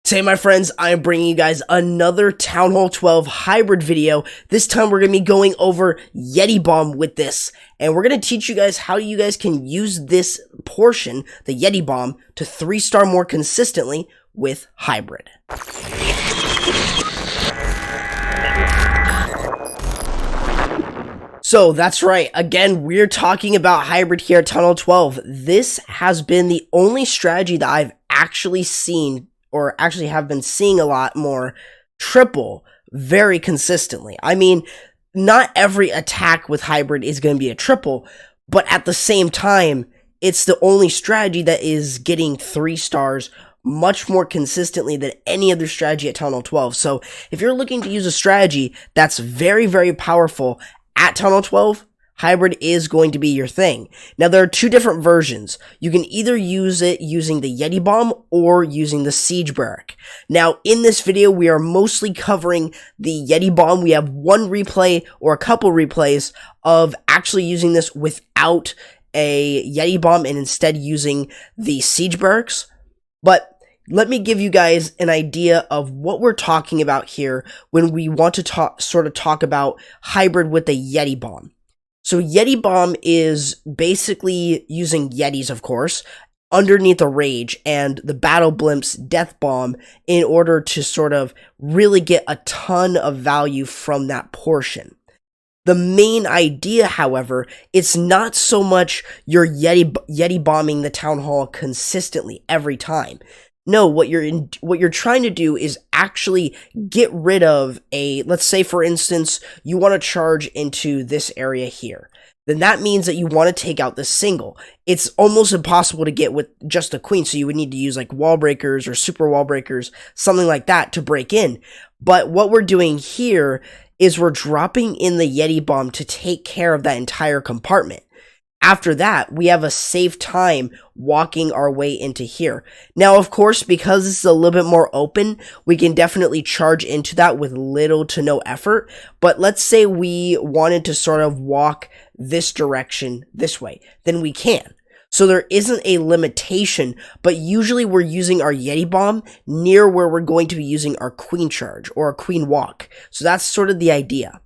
Today, my friends, I am bringing you guys another Town Hall 12 hybrid video. This time, we're going to be going over YETI Bomb with this, and we're going to teach you guys how you guys can use this portion, the YETI Bomb, to 3-star more consistently with hybrid. So that's right, again, we're talking about hybrid here at Town Hall 12. This has been the only strategy that I've actually seen, or actually have been seeing a lot more, triple very consistently. I mean, not every attack with hybrid is going to be a triple, but at the same time, it's the only strategy that is getting 3 stars much more consistently than any other strategy at Town Hall 12. So if you're looking to use a strategy that's very, very powerful at Town Hall 12, hybrid is going to be your thing. Now, there are 2 different versions. You can either use it using the YETI Bomb or using the Siege Burke. Now, in this video, we are mostly covering the YETI Bomb. We have one replay or a couple replays of actually using this without a YETI Bomb and instead using the Siege Burkes. But let me give you guys an idea of what we're talking about here when we want to talk about hybrid with the YETI Bomb. So YETI Bomb is basically using Yetis, of course, underneath a Rage and the Battle Blimp's Death Bomb in order to sort of really get a ton of value from that portion. The main idea, however, it's not so much you're YETI bombing the Town Hall consistently every time. No, what you're trying to do is actually get rid of let's say for instance, you want to charge into this area here. Then that means that you want to take out the single. It's almost impossible to get with just a queen, so you would need to use like wall breakers or super wall breakers, something like that to break in. But what we're doing here is we're dropping in the YETI Bomb to take care of that entire compartment. After that, we have a safe time walking our way into here. Now, of course, because this is a little bit more open, we can definitely charge into that with little to no effort. But let's say we wanted to sort of walk this direction this way, then we can. So there isn't a limitation, but usually we're using our YETI Bomb near where we're going to be using our queen charge or a queen walk. So that's sort of the idea.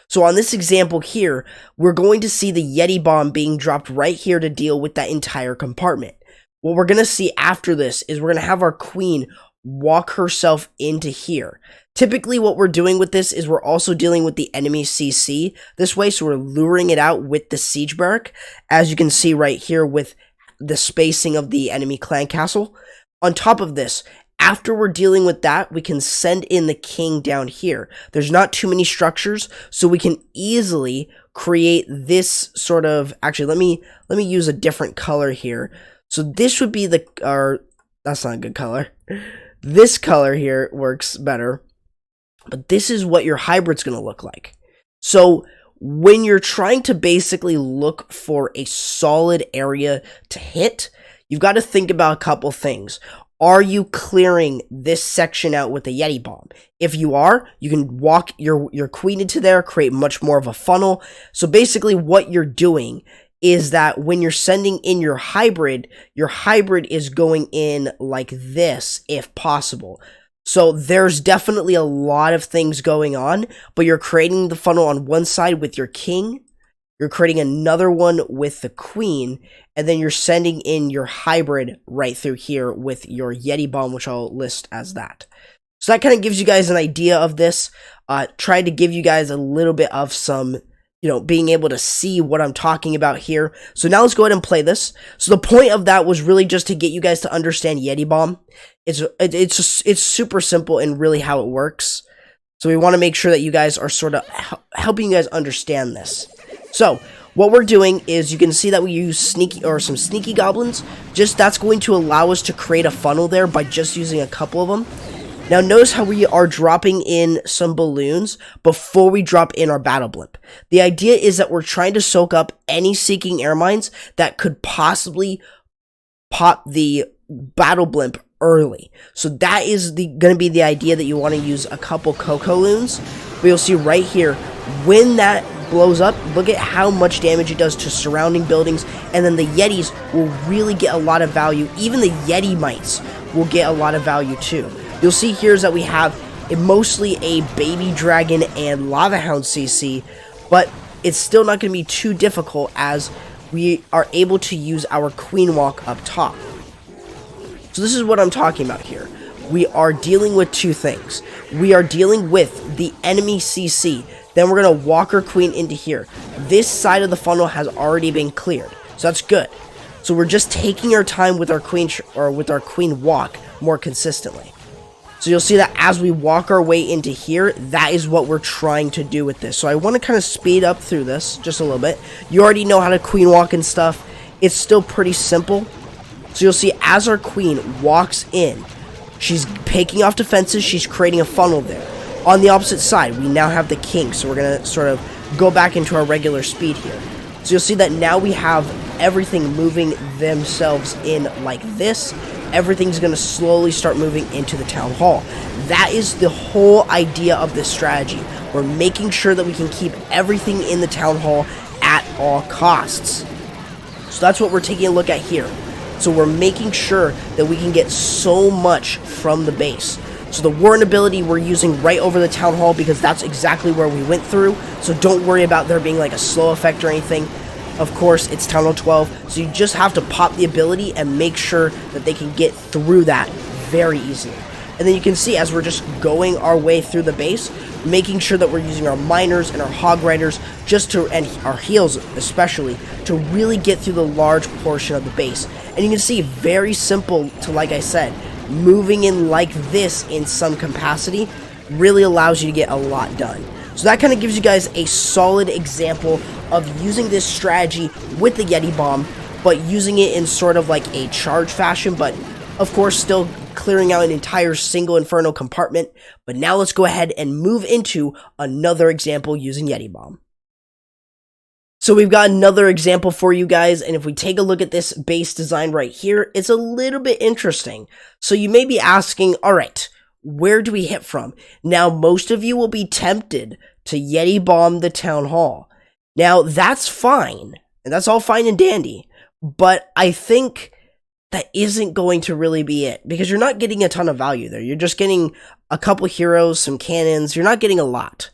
So on this example here, we're going to see the YETI Bomb being dropped right here to deal with that entire compartment. What we're going to see after this is we're going to have our queen walk herself into here. Typically what we're doing with this is we're also dealing with the enemy CC this way, so we're luring it out with the Siege Burke, as you can see right here with the spacing of the enemy clan castle. On top of this, after we're dealing with that, we can send in the king down here. There's not too many structures, so we can easily create this sort of, actually, let me use a different color here. So this would be that's not a good color. This color here works better, but this is what your hybrid's going to look like. So when you're trying to basically look for a solid area to hit, you've got to think about a couple things. Are you clearing this section out with the YETI Bomb? If you are, you can walk your queen into there, create much more of a funnel. So basically what you're doing is that when you're sending in your hybrid is going in like this if possible. So there's definitely a lot of things going on, but you're creating the funnel on one side with your king, you're creating another one with the queen, and then you're sending in your hybrid right through here with your YETI Bomb, which I'll list as that. So that kind of gives you guys an idea of this. Tried to give you guys a little bit of some, being able to see what I'm talking about here. So now let's go ahead and play this. So the point of that was really just to get you guys to understand YETI Bomb. It's super simple and really how it works. So we want to make sure that you guys are sort of helping you guys understand this. So what we're doing is you can see that we use some sneaky goblins. That's going to allow us to create a funnel there by just using a couple of them. Now notice how we are dropping in some balloons before we drop in our battle blimp. The idea is that we're trying to soak up any seeking air mines that could possibly pop the battle blimp early. So that is going to be the idea, that you want to use a couple cocoa loons. But you'll see right here, when that blows up, look at how much damage it does to surrounding buildings, and then the Yetis will really get a lot of value. Even the Yeti mites will get a lot of value too. You'll see here is that we have mostly a baby dragon and lava hound CC, but it's still not going to be too difficult as we are able to use our queen walk up top. So this is what I'm talking about here. We are dealing with two things. We are dealing with the enemy CC. Then we're going to walk our queen into here. This side of the funnel has already been cleared, so that's good. So we're just taking our time with our queen walk more consistently. So you'll see that as we walk our way into here, that is what we're trying to do with this. So I want to kind of speed up through this just a little bit. You already know how to queen walk and stuff. It's still pretty simple. So you'll see as our queen walks in, she's picking off defenses, she's creating a funnel there. On the opposite side, we now have the king, so we're going to sort of go back into our regular speed here. So you'll see that now we have everything moving themselves in like this. Everything's going to slowly start moving into the town hall. That is the whole idea of this strategy. We're making sure that we can keep everything in the town hall at all costs. So that's what we're taking a look at here. So we're making sure that we can get so much from the base. So the warrant ability we're using right over the town hall because that's exactly where we went through. So don't worry about there being like a slow effect or anything. Of course, it's town hall 12. So you just have to pop the ability and make sure that they can get through that very easily. And then you can see as we're just going our way through the base, making sure that we're using our miners and our hog riders just to, and our heals especially, to really get through the large portion of the base. And you can see very simple to, like I said, moving in like this in some capacity really allows you to get a lot done. So that kind of gives you guys a solid example of using this strategy with the YETI bomb, but using it in sort of like a charge fashion, but of course still clearing out an entire single inferno compartment. But now let's go ahead and move into another example using YETI bomb. So we've got another example for you guys, and if we take a look at this base design right here, it's a little bit interesting. So you may be asking, all right, where do we hit from? Now, most of you will be tempted to YETI bomb the town hall. Now, that's fine, and that's all fine and dandy, but I think that isn't going to really be it, because you're not getting a ton of value there. You're just getting a couple heroes, some cannons. You're not getting a lot.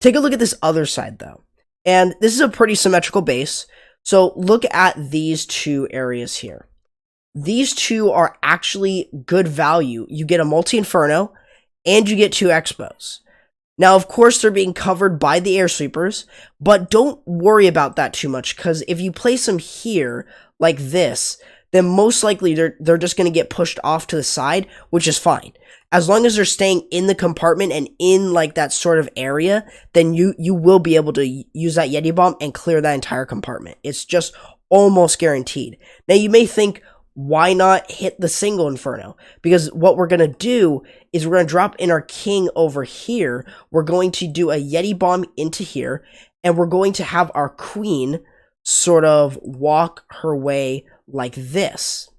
Take a look at this other side, though. And this is a pretty symmetrical base. So look at these two areas here. These two are actually good value. You get a multi-inferno and you get 2 expos. Now, of course, they're being covered by the air sweepers, but don't worry about that too much, because if you place them here like this, then most likely they're just going to get pushed off to the side, which is fine. As long as they're staying in the compartment and in like that sort of area, then you will be able to use that YETI bomb and clear that entire compartment. It's just almost guaranteed. Now you may think, why not hit the single inferno? Because what we're going to do is we're going to drop in our king over here. We're going to do a YETI bomb into here, and we're going to have our queen sort of walk her way like this.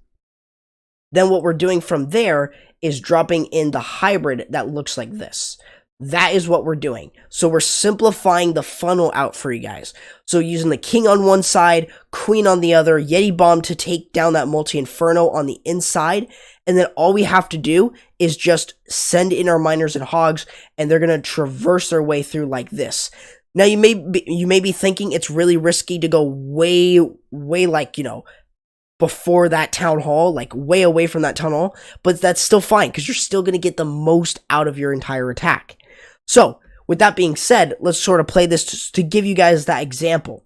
Then what we're doing from there is dropping in the hybrid that looks like this. That is what we're doing. So we're simplifying the funnel out for you guys. So using the king on one side, queen on the other, YETI bomb to take down that multi-inferno on the inside, and then all we have to do is just send in our miners and hogs, and they're going to traverse their way through like this. Now you may be thinking it's really risky to go way like, you know, before that town hall, like way away from that town hall, but that's still fine because you're still going to get the most out of your entire attack. So with that being said, let's sort of play this to give you guys that example.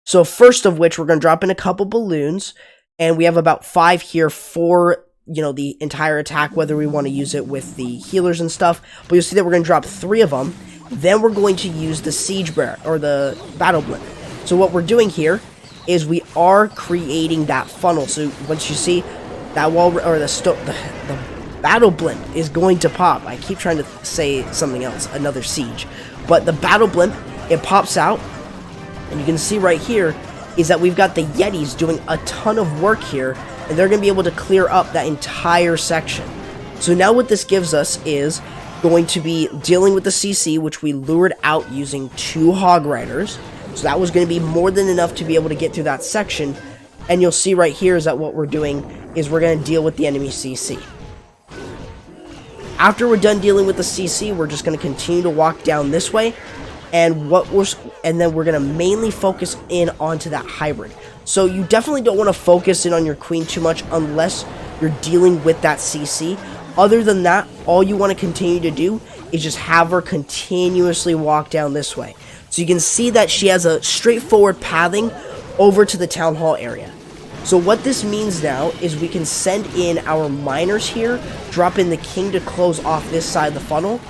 So first of which, we're going to drop in a couple balloons, and we have about 5 here for, you know, the entire attack, whether we want to use it with the healers and stuff. But you'll see that we're going to drop 3 of them. Then we're going to use the siege bear or the battle blimp. So what we're doing here is we are creating that funnel. So once you see that wall or the battle blimp is going to pop. I keep trying to say something else, another siege. But the battle blimp, it pops out, and you can see right here is that we've got the Yetis doing a ton of work here, and they're going to be able to clear up that entire section. So now what this gives us is going to be dealing with the CC, which we lured out using 2 hog riders. So that was going to be more than enough to be able to get through that section. And you'll see right here is that what we're doing is we're going to deal with the enemy CC. After we're done dealing with the CC, we're just going to continue to walk down this way, and then we're going to mainly focus in onto that hybrid. So you definitely don't want to focus in on your queen too much unless you're dealing with that CC. Other than that, all you want to continue to do is just have her continuously walk down this way. So you can see that she has a straightforward pathing over to the town hall area. So what this means now is we can send in our miners here, drop in the king to close off this side of the funnel,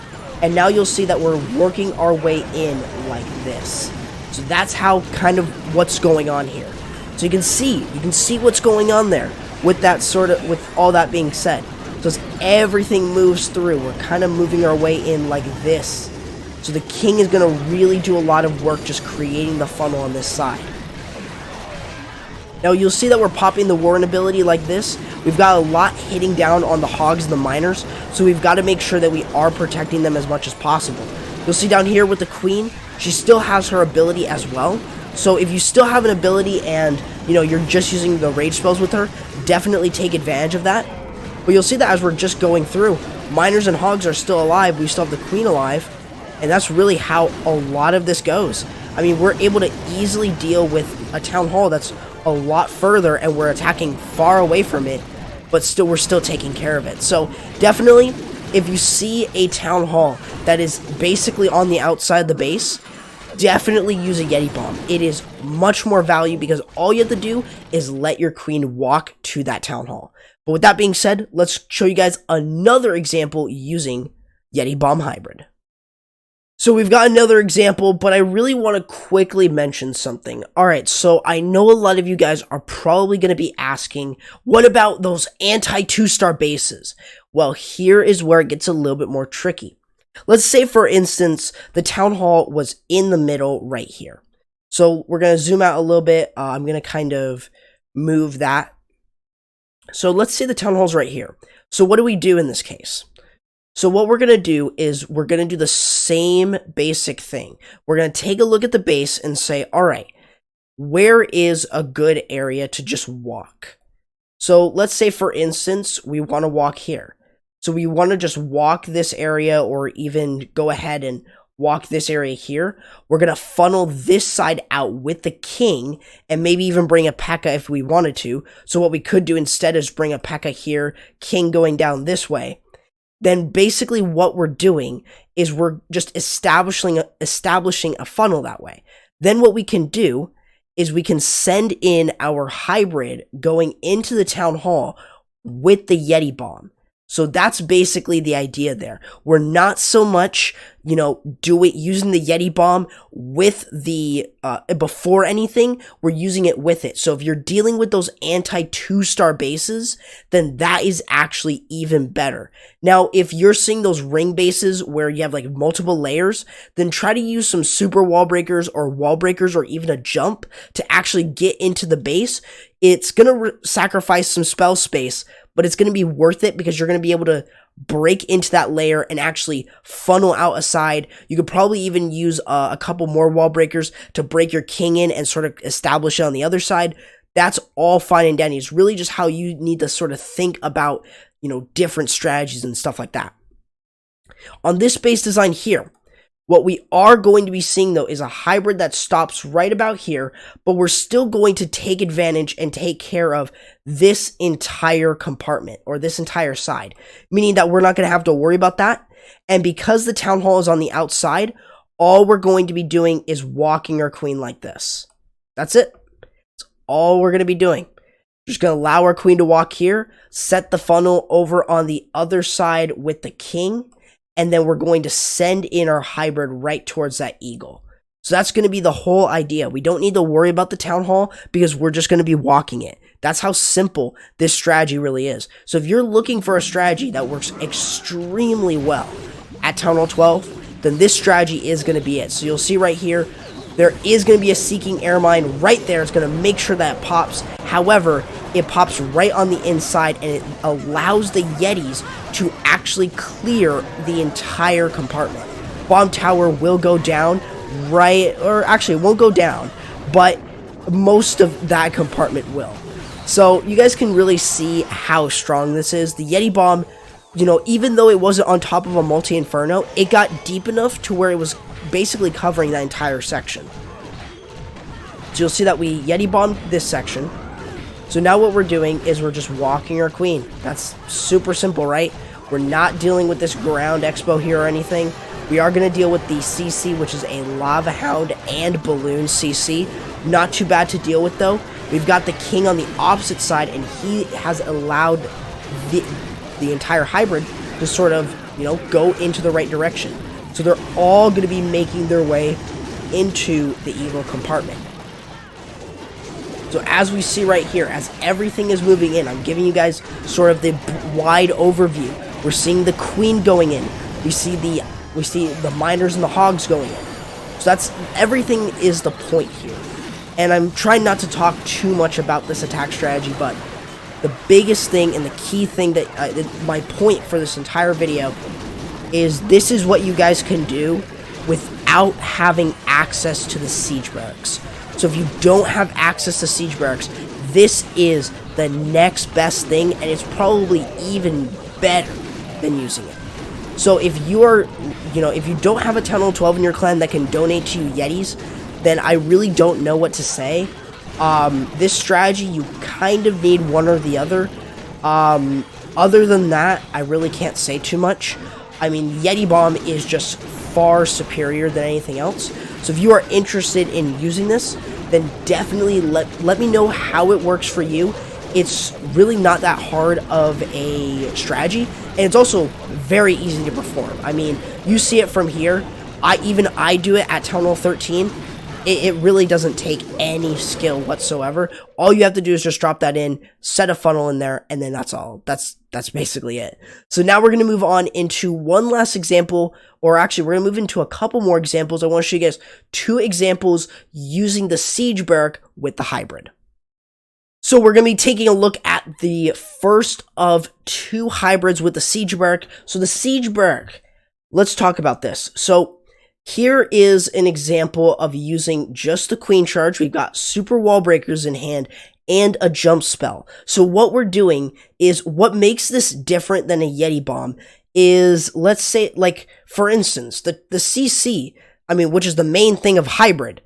and now you'll see that we're working our way in like this. So that's how kind of what's going on here. So you can see what's going on there with that with all that being said. So as everything moves through, we're kind of moving our way in like this. So the king is going to really do a lot of work just creating the funnel on this side. Now you'll see that we're popping the warren ability like this. We've got a lot hitting down on the hogs and the miners, so we've got to make sure that we are protecting them as much as possible. You'll see down here with the queen, she still has her ability as well. So if you still have an ability and you're just using the rage spells with her, definitely take advantage of that. But you'll see that as we're just going through, miners and hogs are still alive, we still have the queen alive, and that's really how a lot of this goes. I mean, we're able to easily deal with a town hall that's a lot further and we're attacking far away from it, but we're still taking care of it. So definitely, if you see a town hall that is basically on the outside of the base, definitely use a Yeti bomb. It is much more value because all you have to do is let your queen walk to that town hall. But with that being said, let's show you guys another example using Yeti Bomb Hybrid. So we've got another example, but I really want to quickly mention something. Alright, so I know a lot of you guys are probably going to be asking, what about those anti-2-star bases? Well, here is where it gets a little bit more tricky. Let's say, for instance, the town hall was in the middle right here. So we're going to zoom out a little bit. I'm going to kind of move that. So let's say the town hall's right here. So what do we do in this case? So what we're going to do is we're going to do the same basic thing. We're going to take a look at the base and say, all right, where is a good area to just walk? So let's say, for instance, we want to walk here. So we want to just walk this area or even go ahead and walk this area here. We're going to funnel this side out with the king and maybe even bring a P.E.K.K.A if we wanted to. So what we could do instead is bring a P.E.K.K.A here, king going down this way. Then basically what we're doing is we're just establishing a funnel that way. Then what we can do is we can send in our hybrid going into the town hall with the Yeti bomb. So that's basically the idea there. We're not so much, using the Yeti bomb with the, before anything, we're using it with it. So if you're dealing with those anti-2-star bases, then that is actually even better. Now, if you're seeing those ring bases where you have like multiple layers, then try to use some super wall breakers or even a jump to actually get into the base. It's going to sacrifice some spell space, but it's going to be worth it because you're going to be able to break into that layer and actually funnel out a side. You could probably even use a couple more wall breakers to break your king in and sort of establish it on the other side. That's all fine and dandy. It's really just how you need to sort of think about, different strategies and stuff like that. On this base design here, what we are going to be seeing, though, is a hybrid that stops right about here, but we're still going to take advantage and take care of this entire compartment, or this entire side, meaning that we're not going to have to worry about that. And because the town hall is on the outside, all we're going to be doing is walking our queen like this. That's it. That's all we're going to be doing. Just going to allow our queen to walk here, set the funnel over on the other side with the king, and then we're going to send in our hybrid right towards that eagle. So that's going to be the whole idea. We don't need to worry about the town hall because we're just going to be walking it. That's how simple this strategy really is. So if you're looking for a strategy that works extremely well at Town Hall 12, then this strategy is going to be it. So you'll see right here, there is going to be a seeking air mine right there. It's going to make sure that it pops. However, it pops right on the inside and it allows the Yetis to actually clear the entire compartment. Bomb tower will go down actually it won't go down, but most of that compartment will. So you guys can really see how strong this is. The Yeti bomb you know, even though it wasn't on top of a multi-inferno, it got deep enough to where it was basically covering that entire section. So you'll see that we Yeti bombed this section. So now what we're doing is we're just walking our queen. That's super simple, right? We're not dealing with this ground expo here or anything. We are going to deal with the CC, which is a Lava Hound and Balloon CC. Not too bad to deal with, though. We've got the king on the opposite side, and he has allowed the entire hybrid to sort of, you know, go into the right direction. So they're all going to be making their way into the evil compartment. So as we see right here, as everything is moving in, I'm giving you guys sort of the wide overview. We're seeing the queen going in. We see the miners and the hogs going in. So that's everything is the point here. And I'm trying not to talk too much about this attack strategy, but the biggest thing and the key thing that my point for this entire video is this is what you guys can do without having access to the siege barracks. So if you don't have access to siege barracks, this is the next best thing, and it's probably even better than using it. So if you are, you know, if you don't have a Town Hall 12 in your clan that can donate to you Yetis, then I really don't know what to say. This strategy, you kind of need one or the other. Other than that, I really can't say too much. I mean, Yeti Bomb is just far superior than anything else. So if you are interested in using this, then definitely let me know how it works for you. It's really not that hard of a strategy, and it's also very easy to perform. I mean, you see it from here. I do it at Town Hall 13. It really doesn't take any skill whatsoever. All you have to do is just drop that in, set a funnel in there, and then that's all. That's basically it. So now we're going to move on into one last example, or actually we're going to move into a couple more examples. I want to show you guys 2 examples using the siege barrack with the hybrid. So we're going to be taking a look at the first of 2 hybrids with the siege barrack. So the siege barrack, let's talk about this. So here is an example of using just the queen charge. We've got super wall breakers in hand and a jump spell. So what we're doing is, what makes this different than a Yeti bomb is, let's say, like, for instance, the CC, I mean, which is the main thing of hybrid.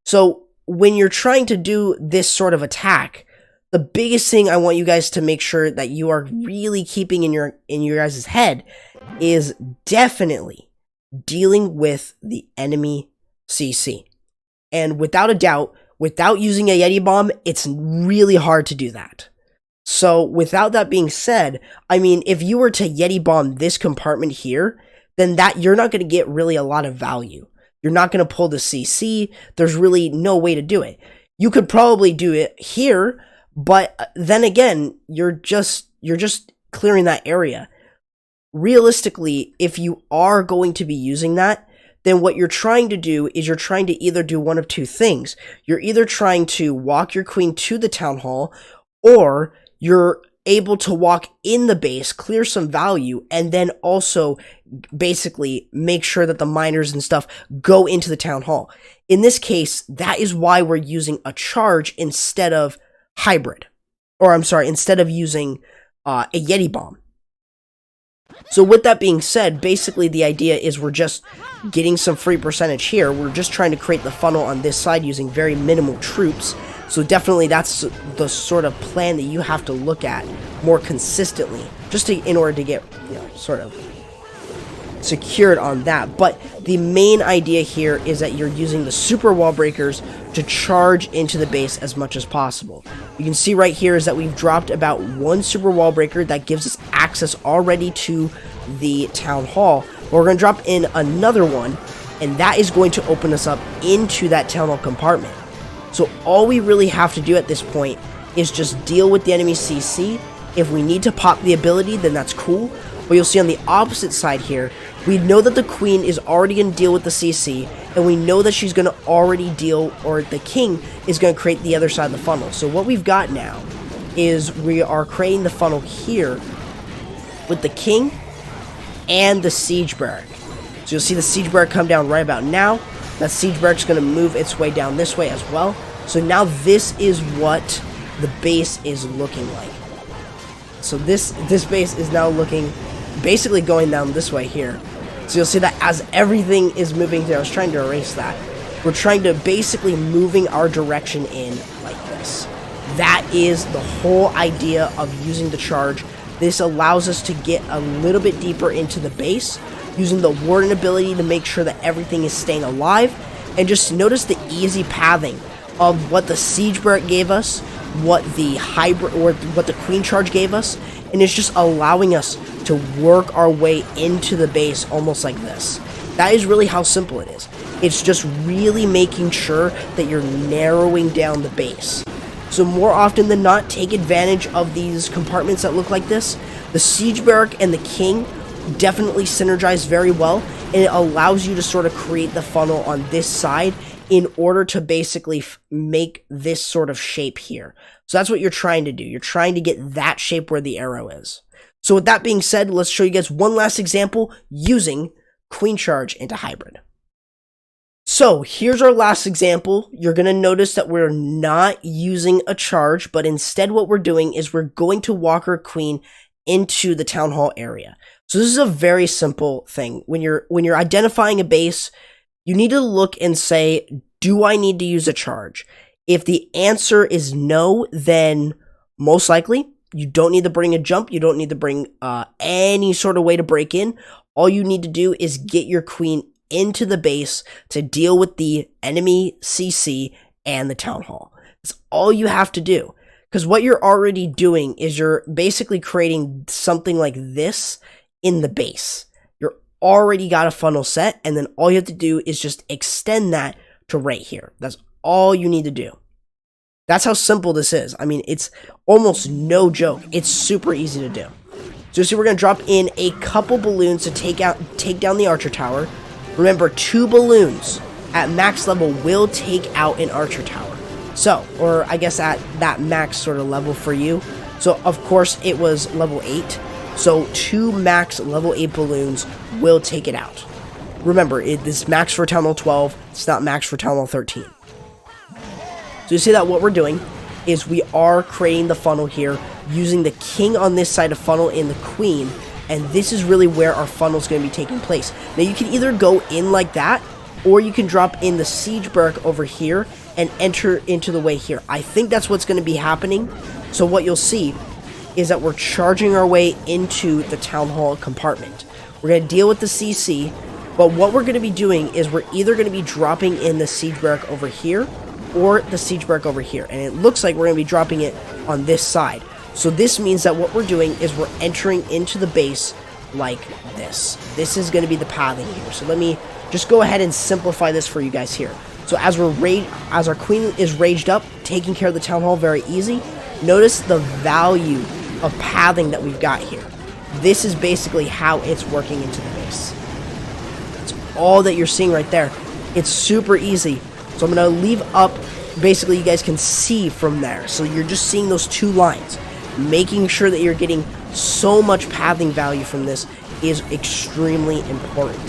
So when you're trying to do this sort of attack, the biggest thing I want you guys to make sure that you are really keeping in your guys' head is definitely dealing with the enemy CC. And without a doubt, without using a Yeti bomb, it's really hard to do that. So without that being said, I mean, if you were to Yeti bomb this compartment here, then that you're not going to get really a lot of value. You're not going to pull the CC. There's really no way to do it. You could probably do it here, but then again, you're just clearing that area. Realistically, if you are going to be using that, then what you're trying to do is you're trying to either do one of 2 things. You're either trying to walk your queen to the town hall, or you're able to walk in the base, clear some value, and then also basically make sure that the miners and stuff go into the town hall. In this case, that is why we're using a charge instead of hybrid. Or I'm sorry, instead of using a Yeti bomb. So with that being said, basically the idea is we're just getting some free percentage here. We're just trying to create the funnel on this side using very minimal troops. So definitely that's the sort of plan that you have to look at more consistently, just in order to get, you know, sort of secured on that. But the main idea here is that you're using the super wall breakers to charge into the base as much as possible. You can see right here is that we've dropped about 1 super wall breaker that gives us access already to the town hall. But we're going to drop in another one, and that is going to open us up into that town hall compartment. So all we really have to do at this point is just deal with the enemy CC. If we need to pop the ability, then that's cool. But you'll see on the opposite side here, we know that the queen is already going to deal with the CC, and we know that she's going to already deal, or the king is going to create the other side of the funnel. So what we've got now is we are creating the funnel here with the king and the siege barrack. So you'll see the siege barrack come down right about now. That siege barrack's going to move its way down this way as well. So now this is what the base is looking like. So this base is now looking basically going down this way here. So you'll see that as everything is moving there, I was trying to erase that. We're trying to basically moving our direction in like this. That is the whole idea of using the charge. This allows us to get a little bit deeper into the base, using the warden ability to make sure that everything is staying alive. And just notice the easy pathing of what the Siege Barrack gave us, what the hybrid or what the Queen Charge gave us, and it's just allowing us to work our way into the base almost like this. That is really how simple it is. It's just really making sure that you're narrowing down the base. So more often than not, take advantage of these compartments that look like this. The Siege Barrack and the King definitely synergize very well, and it allows you to sort of create the funnel on this side in order to basically make this sort of shape here. So that's what you're trying to do. You're trying to get that shape where the arrow is. So with that being said, let's show you guys one last example using Queen Charge into Hybrid. So here's our last example. You're going to notice that we're not using a charge, but instead what we're doing is we're going to walk our Queen into the Town Hall area. So this is a very simple thing. When you're identifying a base, you need to look and say, do I need to use a charge? If the answer is no, then most likely you don't need to bring a jump. You don't need to bring any sort of way to break in. All you need to do is get your Queen into the base to deal with the enemy CC and the Town Hall. That's all you have to do. Because what you're already doing is you're basically creating something like this in the base. You're already got a funnel set, and then all you have to do is just extend that to right here. That's all you need to do. That's how simple this is. I mean, it's almost no joke. It's super easy to do. So you see, we're going to drop in a couple balloons to take down the archer tower. Remember, 2 balloons at max level will take out an archer tower. So, or I guess at that max sort of level for you. So, of course, it was level 8. So, 2 max level 8 balloons will take it out. Remember, it is max for Town Hall 12. It's not max for Town Hall 13. So, you see that what we're doing is we are creating the funnel here using the King on this side to funnel in the Queen. And this is really where our funnel is going to be taking place. Now, you can either go in like that, or you can drop in the Siege Barrack over here and enter into the way here. I think that's what's going to be happening. So what you'll see is that we're charging our way into the Town Hall compartment. We're going to deal with the CC, but what we're going to be doing is we're either going to be dropping in the Siege Barrack over here or the Siege Barrack over here. And it looks like we're going to be dropping it on this side. So this means that what we're doing is we're entering into the base like this. This is going to be the pathing here. So let me just go ahead and simplify this for you guys here. So as our Queen is raged up, taking care of the Town Hall very easy. Notice the value of pathing that we've got here. This is basically how it's working into the base. That's all that you're seeing right there. It's super easy. So I'm going to leave up, basically you guys can see from there. So you're just seeing those 2 lines. Making sure that you're getting so much pathing value from this is extremely important.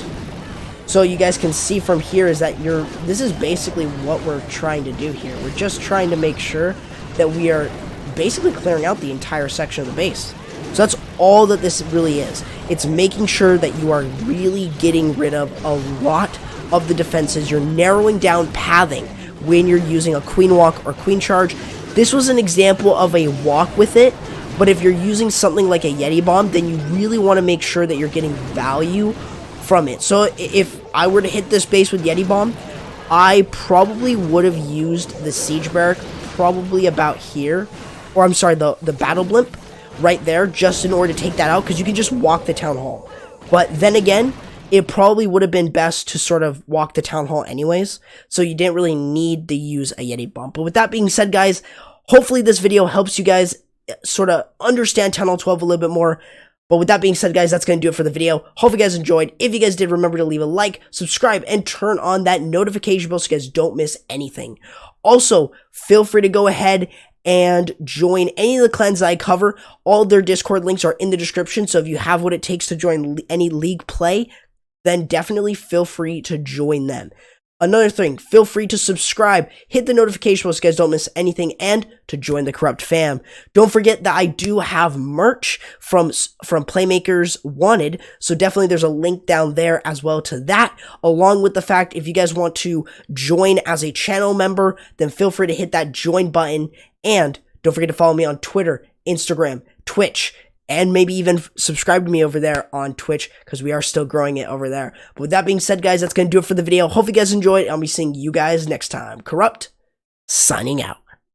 So you guys can see from here is that this is basically what we're trying to do here. We're just trying to make sure that we are basically clearing out the entire section of the base. So that's all that this really is. It's making sure that you are really getting rid of a lot of the defenses. You're narrowing down pathing when you're using a Queen Walk or Queen Charge. This was an example of a walk with it, but if you're using something like a YETI Bomb, then you really want to make sure that you're getting value from it. So if I were to hit this base with YETI Bomb, I probably would have used the Siege Barrack probably about here, or I'm sorry, the Battle Blimp right there, just in order to take that out, because you can just walk the Town Hall. But then again, it probably would have been best to sort of walk the Town Hall anyways, so you didn't really need to use a YETI Bomb. But with that being said, guys, hopefully this video helps you guys sort of understand Town Hall 12 a little bit more. But with that being said, guys, that's going to do it for the video. Hope you guys enjoyed. If you guys did, remember to leave a like, subscribe, and turn on that notification bell so you guys don't miss anything. Also, feel free to go ahead and join any of the clans that I cover. All their Discord links are in the description, so if you have what it takes to join any league play, then definitely feel free to join them. Another thing, feel free to subscribe, hit the notification bell so you guys don't miss anything, and to join the Corrupt fam. Don't forget that I do have merch from Playmakers Wanted, so definitely there's a link down there as well to that, along with the fact if you guys want to join as a channel member, then feel free to hit that join button, and don't forget to follow me on Twitter, Instagram, Twitch, and maybe even subscribe to me over there on Twitch, because we are still growing it over there. But with that being said, guys, that's going to do it for the video. Hope you guys enjoyed. I'll be seeing you guys next time. Corrupt, signing out.